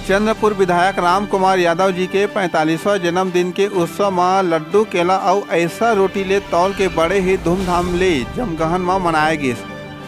चंद्रपुर विधायक राम कुमार यादव जी के 45वां जन्मदिन के उत्सव में लड्डू केला और ऐसा रोटी ले तौल के बड़े ही धूमधाम ले जमगहन में मनाया गया।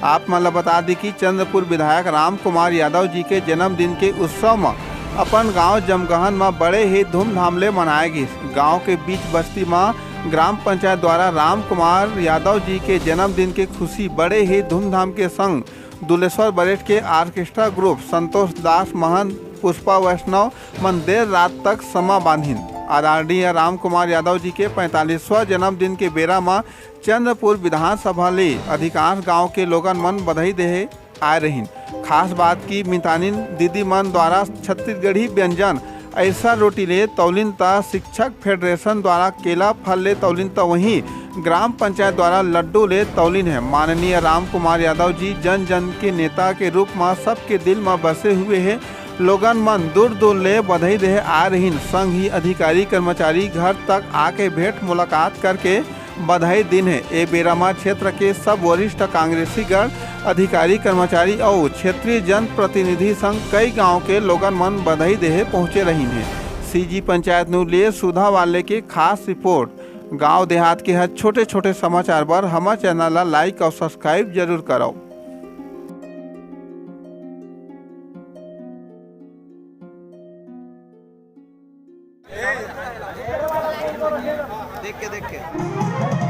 आप मन बता दी कि चंद्रपुर विधायक राम कुमार यादव जी के जन्मदिन के उत्सव में अपन गांव जमगहन में बड़े ही धूमधाम ले मनाया गया। गांव के बीच बस्ती में ग्राम पंचायत द्वारा राम कुमार यादव जी के जन्मदिन के खुशी बड़े ही धूमधाम के संग दुलेश्वर बरेट के ऑर्केस्ट्रा ग्रुप संतोष दास महंत पुष्पा वैष्णव मन देर रात तक समा बांधिन। आदरणीय राम कुमार यादव जी के 45वां जन्मदिन के बेरा में चंद्रपुर विधानसभा ले अधिकांश गांव के लोगन मन बधाई देहे आए रहीन। खास बात की मितानिन दीदी मन द्वारा छत्तीसगढ़ी व्यंजन ऐसा रोटी ले तौलिन ता शिक्षक फेडरेशन द्वारा केला फल ले तौलिन ता वहीं ग्राम पंचायत द्वारा लड्डू ले तौलिन है। माननीय राम कुमार यादव जी जन जन के नेता के रूप में सबके दिल में बसे हुए हैं। लोगन मन दूर दूर ले बधाई दे आ रही। संग ही अधिकारी कर्मचारी घर तक आके भेंट मुलाकात करके बधाई दिन है। ए बेरामा क्षेत्र के सब वरिष्ठ कांग्रेसी गण अधिकारी कर्मचारी और क्षेत्रीय जन प्रतिनिधि संग कई गांव के लोगन मन बधाई देहे पहुंचे रही हैं। सीजी पंचायत न्यूज लिए सुधा वाले के खास रिपोर्ट। गांव देहात के हर छोटे छोटे समाचार पर हमारे चैनल ला लाइक और सब्सक्राइब जरूर करो। देख के